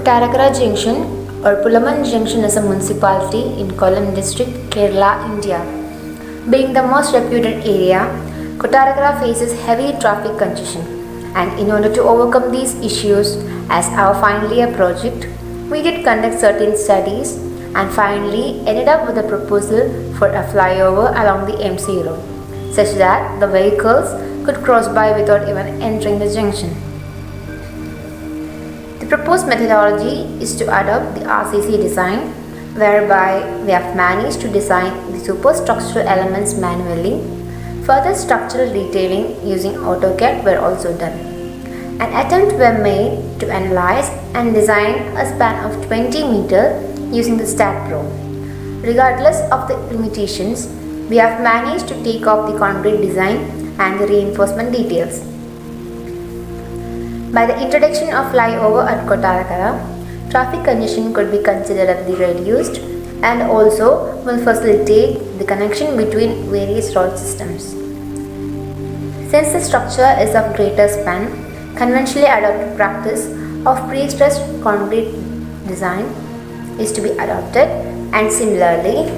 Kottarakara Junction or Pulaman Junction is a municipality in Kollam district, Kerala, India. Being the most reputed area, Kottarakara faces heavy traffic congestion, and in order to overcome these issues, as our final year project, we did conduct certain studies and finally ended up with a proposal for a flyover along the MC road, such that the vehicles could cross by without even entering the junction. The proposed methodology is to adopt the RCC design, whereby we have managed to design the superstructural elements manually. Further structural detailing using AutoCAD were also done. An attempt were made to analyze and design a span of 20 meters using the StatPro. Regardless of the limitations, we have managed to take off the concrete design and the reinforcement details. By the introduction of flyover at Kottarakara, traffic congestion could be considerably reduced and also will facilitate the connection between various road systems. Since the structure is of greater span, conventionally adopted practice of pre-stressed concrete design is to be adopted, and similarly,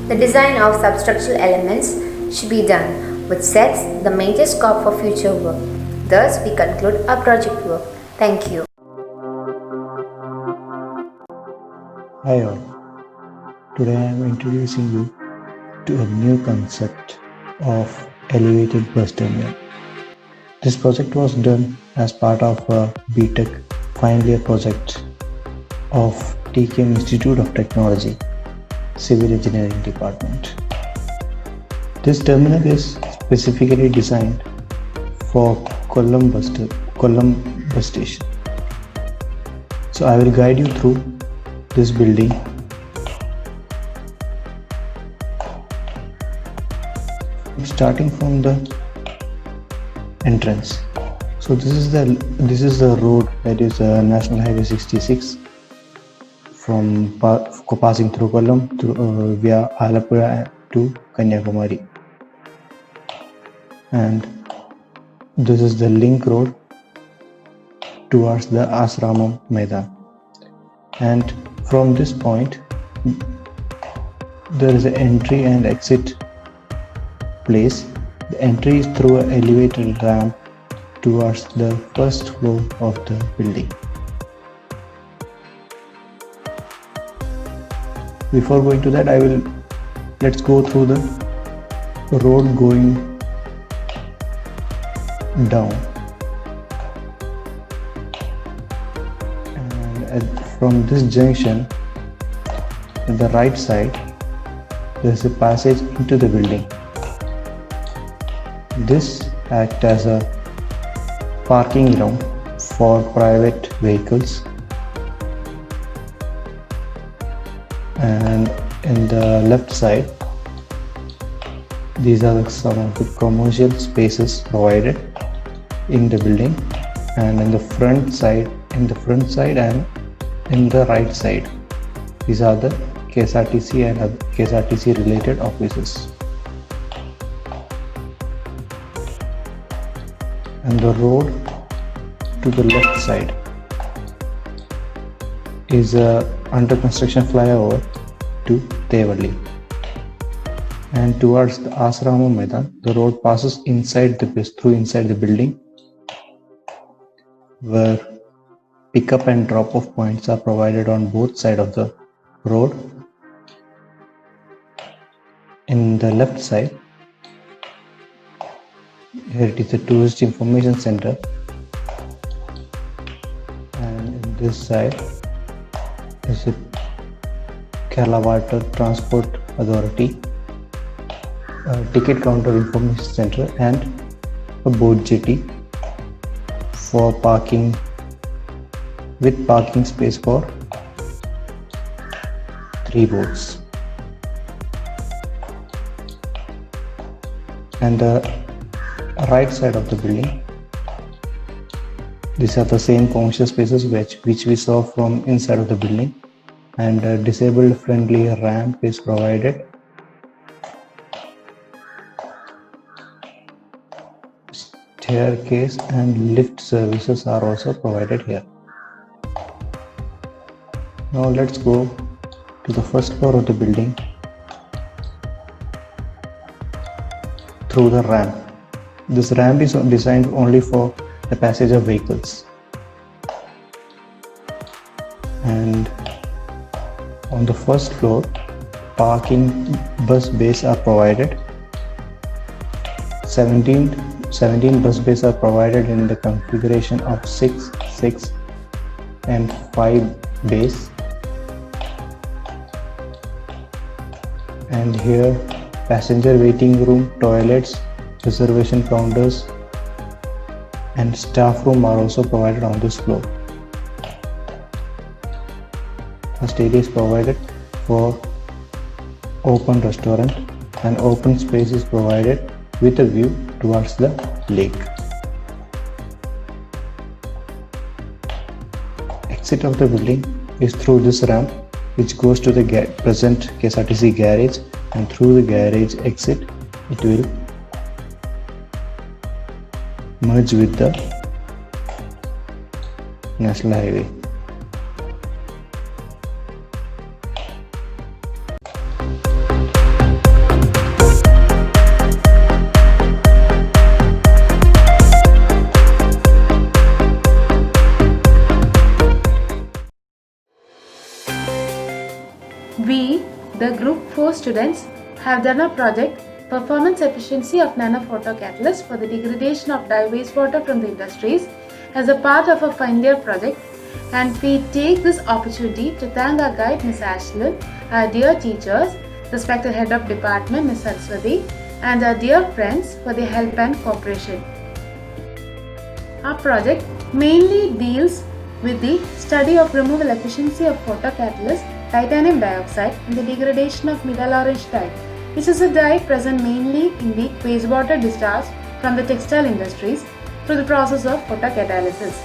the design of substructural elements should be done, which sets the major scope for future work. Thus, we conclude our project work. Thank you. Hi all. Today I am introducing you to a new concept of elevated bus terminal. This project was done as part of a BTech final year project of TKM Institute of Technology, Civil Engineering Department. This terminal is specifically designed for Kollam bus station. So I will guide you through this building. Starting from the entrance. So this is the road, that is National Highway 66 from passing through Kollam via Alappuzha to Kanyakumari, and this is the link road towards the Asramam Maidan. And from this point there is an entry and exit place. The entry is through an elevated ramp towards the first floor of the building. Before going to that, let's go through the road going down, and from this junction at the right side there is a passage into the building. This acts as a parking ground for private vehicles, and in the left side these are some of the commercial spaces provided in the building, and in the front side and in the right side these are the KSRTC and other KSRTC related offices. And the road to the left side is a under construction flyover to Tevalli, and towards the Asrama Maidan the road passes inside the building, where pick-up and drop-off points are provided on both sides of the road. In the left side, here it is a tourist information center, and in this side is a Kerala Water Transport Authority ticket counter information center and a boat jetty for parking, with parking space for 3 boats. And the right side of the building, these are the same commercial spaces which we saw from inside of the building, and a disabled friendly ramp is provided. Staircase and lift services are also provided here. Now let's go to the first floor of the building through the ramp. This ramp is designed only for the passage of vehicles. And on the first floor, parking bus bays are provided. 17 bus bays are provided in the configuration of 6, 6 and 5 bays. And here passenger waiting room, toilets, reservation counters and staff room are also provided on this floor. First area is provided for open restaurant and open space is provided with a view towards the lake. Exit of the building is through this ramp which goes to the present KSRTC garage, and through the garage exit it will merge with the National Highway. We, the Group 4 students, have done a project, Performance Efficiency of Nanophoto Catalyst for the Degradation of Dye Wastewater from the Industries, as a part of a final year project, and we take this opportunity to thank our guide Ms. Ashlyn, our dear teachers, respected Head of Department Ms. Saraswati, and our dear friends for their help and cooperation. Our project mainly deals with the study of removal efficiency of photocatalyst titanium dioxide and the degradation of methyl orange dye, which is a dye present mainly in the wastewater discharge from the textile industries through the process of photocatalysis.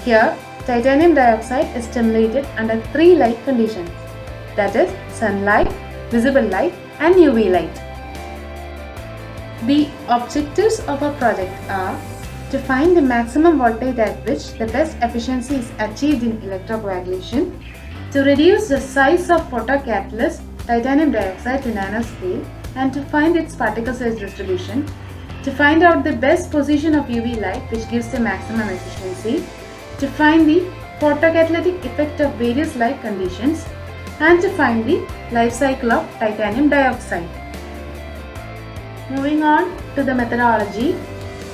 Here, titanium dioxide is stimulated under 3 light conditions, that is sunlight, visible light and UV light. The objectives of our project are to find the maximum voltage at which the best efficiency is achieved in electrocoagulation, to reduce the size of photocatalyst titanium dioxide to nanoscale and to find its particle size distribution, to find out the best position of UV light which gives the maximum efficiency, to find the photocatalytic effect of various light conditions, and to find the life cycle of titanium dioxide. Moving on to the methodology.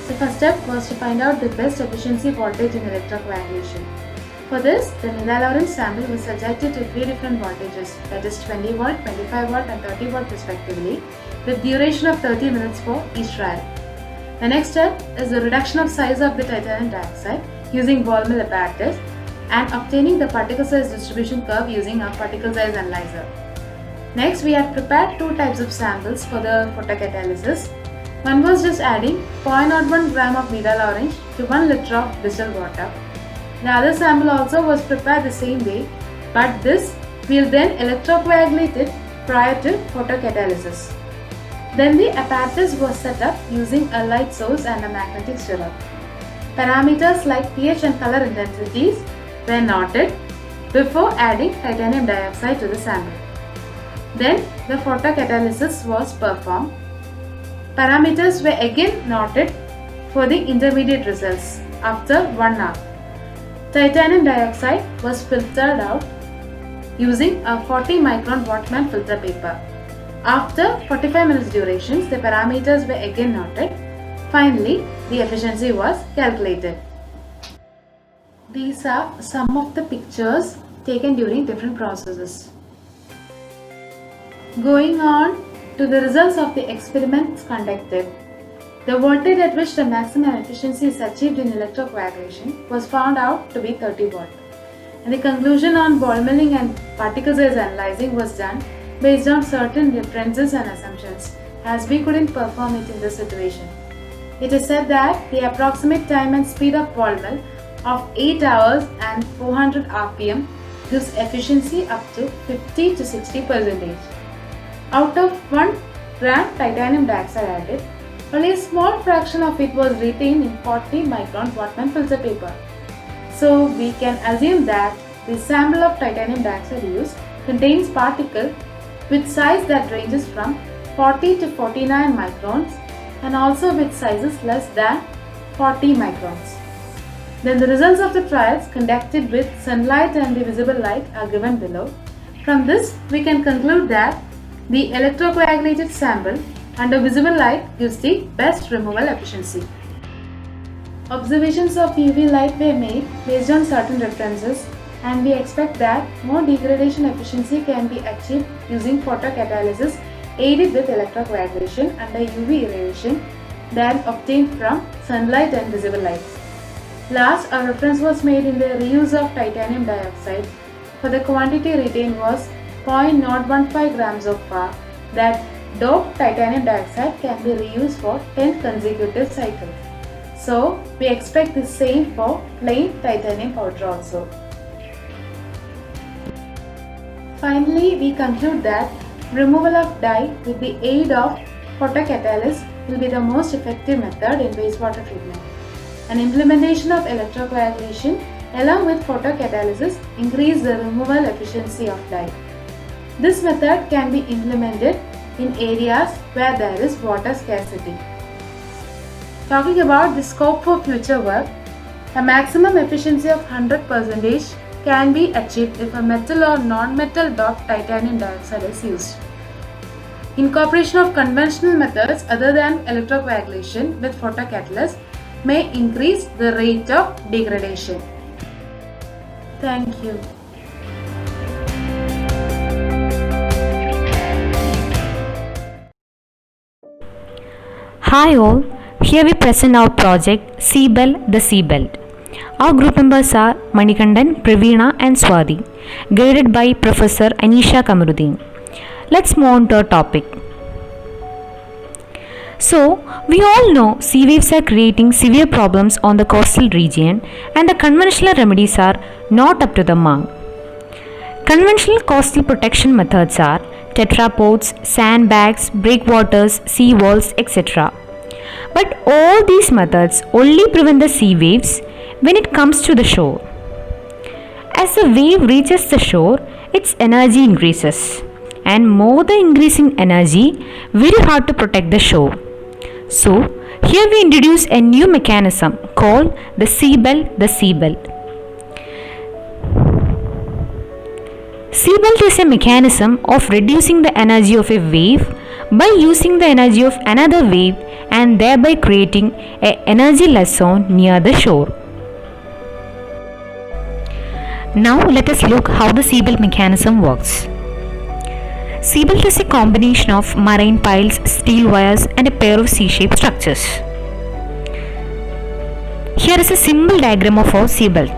The first step was to find out the best efficiency voltage in electrocoagulation. For this, the methyl orange sample was subjected to 3 different voltages, that is 20 volt, 25 volt and 30 volt respectively, with duration of 30 minutes for each trial. The next step is the reduction of size of the titanium dioxide using ball mill apparatus and obtaining the particle size distribution curve using a particle size analyzer. Next, we have prepared 2 types of samples for the photocatalysis. One was just adding 0.01 gram of methyl orange to 1 liter of distilled water. The other sample also was prepared the same way, but this will then electrocoagulate it prior to photocatalysis. Then the apparatus was set up using a light source and a magnetic stirrer. Parameters like pH and color intensities were noted before adding titanium dioxide to the sample. Then the photocatalysis was performed. Parameters were again noted for the intermediate results after 1 hour. Titanium dioxide was filtered out using a 40 micron Wattman filter paper. After 45 minutes durations, the parameters were again noted. Finally, the efficiency was calculated. These are some of the pictures taken during different processes. Going on to the results of the experiments conducted. The voltage at which the maximum efficiency is achieved in electrocoagulation was found out to be 30 volt. And the conclusion on ball milling and particle size analyzing was done based on certain references and assumptions, as we couldn't perform it in this situation. It is said that the approximate time and speed of ball mill of 8 hours and 400 rpm gives efficiency up to 50 to 60%. Out of 1 gram titanium dioxide added, only a small fraction of it was retained in 40 micron Wattman filter paper. So we can assume that the sample of titanium dioxide used contains particles with size that ranges from 40 to 49 microns and also with sizes less than 40 microns. Then the results of the trials conducted with sunlight and the visible light are given below. From this, we can conclude that the electrocoagulated sample under visible light gives the best removal efficiency. Observations of UV light were made based on certain references, and we expect that more degradation efficiency can be achieved using photocatalysis aided with electrocoagulation under UV irradiation than obtained from sunlight and visible light. Last, a reference was made in the reuse of titanium dioxide. For the quantity retained was 0.015 grams of PA. That doped titanium dioxide can be reused for 10 consecutive cycles. So, we expect the same for plain titanium powder also. Finally, we conclude that removal of dye with the aid of photocatalysis will be the most effective method in wastewater treatment. An implementation of electrocoagulation along with photocatalysis increase the removal efficiency of dye. This method can be implemented in areas where there is water scarcity. Talking about the scope for future work, a maximum efficiency of 100% can be achieved if a metal or non-metal doped titanium dioxide is used. Incorporation of conventional methods other than electrocoagulation with photocatalysis may increase the rate of degradation. Thank you. Hi all, here we present our project Seabell the Seabelt. Our group members are Manikandan, Praveena and Swati, guided by Professor Anisha Kamarudin. Let's move on to our topic. So, we all know sea waves are creating severe problems on the coastal region and the conventional remedies are not up to the mark. Conventional coastal protection methods are tetrapods, sandbags, breakwaters, sea walls, etc. But all these methods only prevent the sea waves when it comes to the shore. As the wave reaches the shore, its energy increases, and more the increasing energy, very hard to protect the shore. So, here we introduce a new mechanism called the Seabell the Seabelt. Seabelt is a mechanism of reducing the energy of a wave by using the energy of another wave and thereby creating an energy-less zone near the shore. Now let us look how the Seabelt mechanism works. Seabelt is a combination of marine piles, steel wires and a pair of C-shaped structures. Here is a simple diagram of our Seabelt.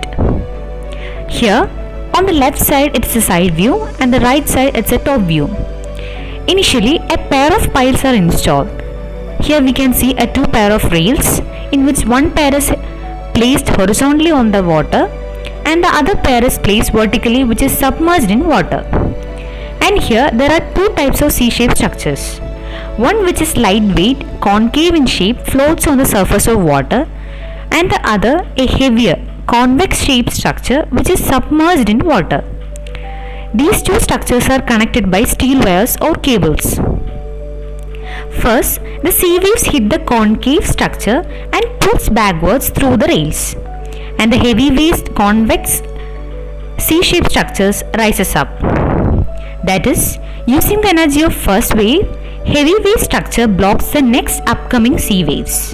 Here on the left side it's a side view and the right side it's a top view. Initially a pair of piles are installed. Here we can see a two pair of rails in which one pair is placed horizontally on the water and the other pair is placed vertically which is submerged in water. And here there are two types of C-shaped structures. One which is lightweight, concave in shape, floats on the surface of water, and the other a heavier, convex shaped structure which is submerged in water. These two structures are connected by steel wires or cables. First, the sea waves hit the concave structure and pulls backwards through the rails, and the heavy waves convex C-shaped structures rises up. That is, using the energy of first wave, heavy wave structure blocks the next upcoming sea waves.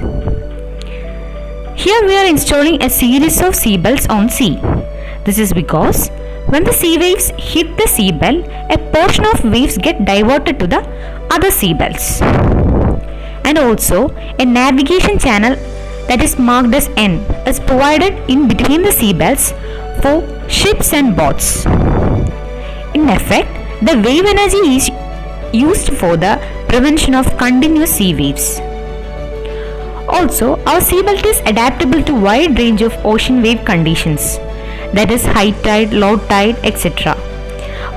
Here we are installing a series of sea belts on sea. This is because when the sea waves hit the sea belt, a portion of waves get diverted to the other sea belts. And also, a navigation channel that is marked as N is provided in between the sea belts for ships and boats. In effect, the wave energy is used for the prevention of continuous sea waves. Also, our seabelt is adaptable to wide range of ocean wave conditions, that is high tide, low tide, etc.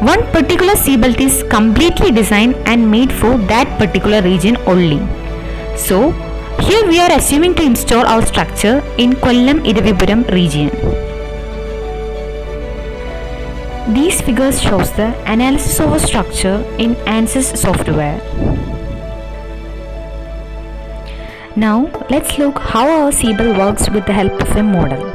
One particular seabelt is completely designed and made for that particular region only. So, here we are assuming to install our structure in Kollam Iravipuram region. These figures shows the analysis of a structure in ANSYS software. Now let's look how our Siebel works with the help of a model.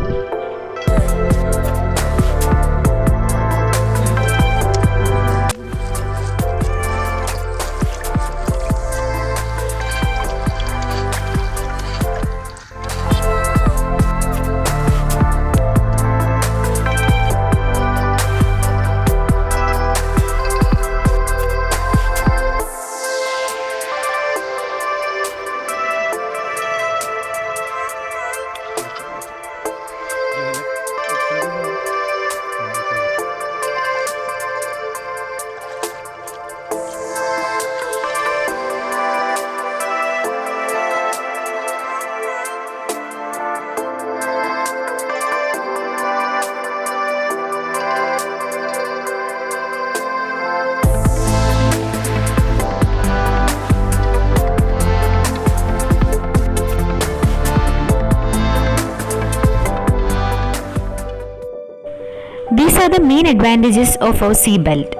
These are the main advantages of our seabelt.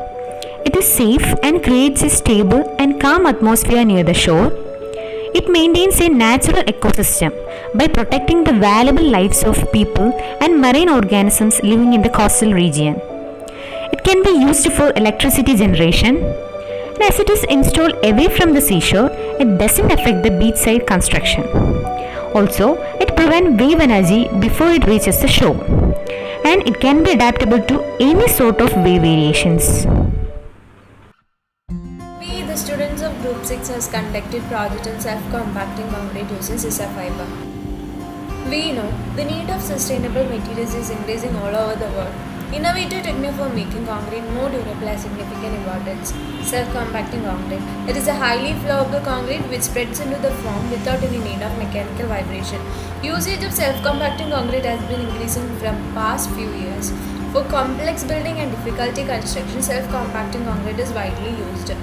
It is safe and creates a stable and calm atmosphere near the shore. It maintains a natural ecosystem by protecting the valuable lives of people and marine organisms living in the coastal region. It can be used for electricity generation, and as it is installed away from the seashore, it doesn't affect the beachside construction. Also, it prevents wave energy before it reaches the shore, and it can be adaptable to any sort of wave variations. We, the students of Group 6, has conducted project on self-compacting concrete using scissor fiber. We know the need of sustainable materials is increasing all over the world. Innovative technique for making concrete more durable has significant importance. Self-compacting concrete. It is a highly flowable concrete which spreads into the form without any need of mechanical vibration. Usage of self-compacting concrete has been increasing from past few years. For complex building and difficulty construction, self-compacting concrete is widely used.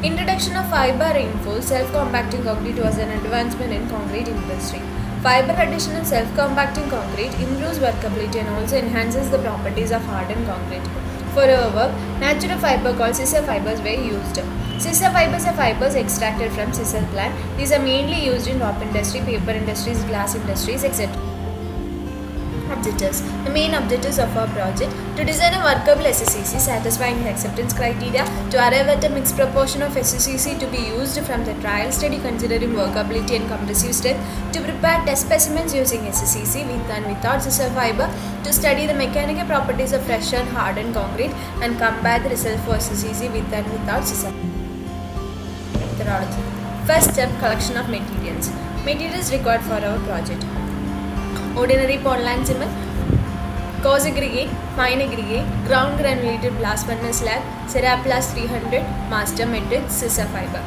Introduction of fiber reinforced self-compacting concrete was an advancement in concrete industry. Fiber addition in self-compacting concrete improves workability and also enhances the properties of hardened concrete. For our work, natural fiber called scissor fibers were used. Scissor fibers are fibers extracted from scissor plant. These are mainly used in rope industry, paper industries, glass industries, etc. Objectives. The main objectives of our project: to design a workable SSCC satisfying the acceptance criteria, to arrive at a mixed proportion of SSCC to be used from the trial study considering workability and compressive strength, to prepare test specimens using SSCC with and without scissor fiber, to study the mechanical properties of fresh and hardened concrete and compare the result for SSCC with and without scissor. Methodology. First step: collection of materials. Materials required for our project: ordinary Portland cement, coarse aggregate, fine aggregate, ground granulated blast furnace slag, Ceraplast 300, master metric, scissor fiber.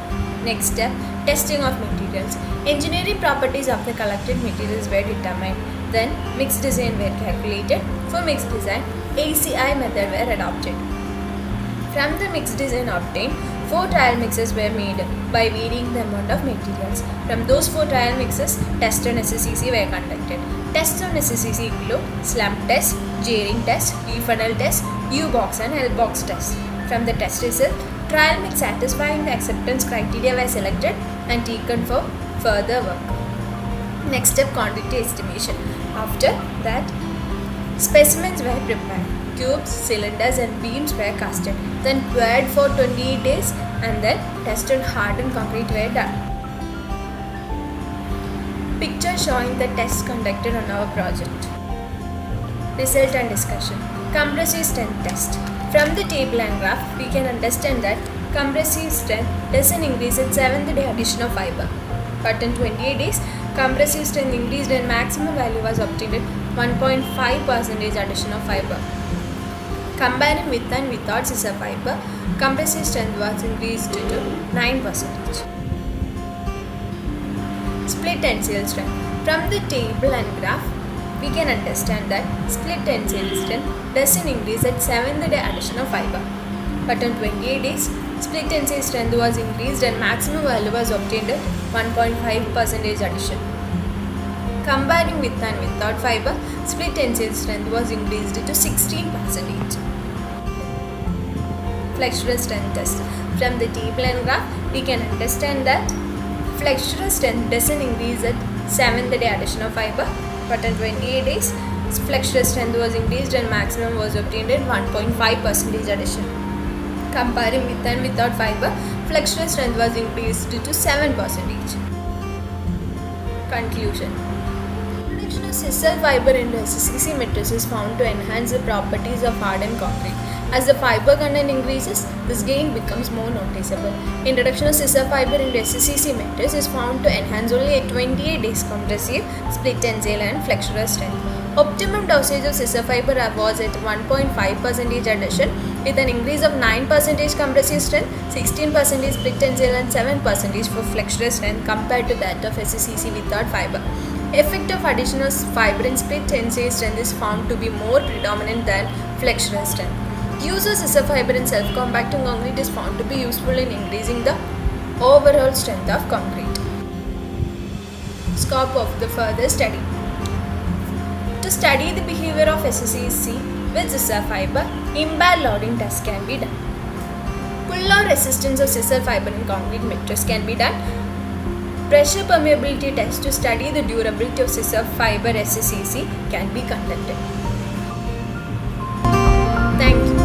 Next step: testing of materials. Engineering properties of the collected materials were determined. Then mixed design were calculated. For mixed design, ACI method were adopted. From the mixed design obtained, 4 trial mixes were made by varying the amount of materials. From those 4 trial mixes, tests on SSCC were conducted. Tests on SSCC include slump test, J-ring test, E-funnel test, U-box and L-box test. From the test result, trial mix satisfying the acceptance criteria were selected and taken for further work. Next step: quantity estimation. After that, specimens were prepared. Cubes, cylinders and beams were casted, then poured for 28 days and then test on hardened concrete were done. Picture showing the tests conducted on our project. Result and discussion. Compressive strength test. From the table and graph, we can understand that compressive strength doesn't increase at 7th day addition of fiber. But in 28 days, compressive strength increased and maximum value was obtained at 1.5% addition of fiber. Comparing with and without scissor fiber, compressive strength was increased to 9%. Split tensile strength. From the table and graph, we can understand that split tensile strength doesn't increase at 7th day addition of fiber. But in 28 days, split tensile strength was increased and maximum value was obtained at 1.5% addition. Comparing with and without fiber, split tensile strength was increased to 16%. flexural strength test. From the table and graph, we can understand that flexural strength doesn't increase at 7th day addition of fiber, but at 28 days, flexural strength was increased and maximum was obtained at 1.5% addition. Comparing with and without fiber, flexural strength was increased to 7%. Conclusion. Introduction of scissor fiber into SCC matrix is found to enhance the properties of hardened concrete. As the fiber content increases, this gain becomes more noticeable. Introduction of scissor fiber into SCC matrix is found to enhance only at 28 days compressive, split tensile and flexural strength. Optimum dosage of scissor fiber was at 1.5% addition with an increase of 9% compressive strength, 16% split tensile and 7% for flexural strength compared to that of SCC without fiber. Effect of additional fiber in split tensile strength is found to be more predominant than flexural strength. Use of scissor fiber in self-compacting concrete is found to be useful in increasing the overall strength of concrete. Scope of the further study. To study the behavior of SCC with scissor fiber, impair loading test can be done. Pull load resistance of scissor fiber in concrete matrix can be done. Pressure permeability test to study the durability of scissor fiber SCC can be conducted. Thank you.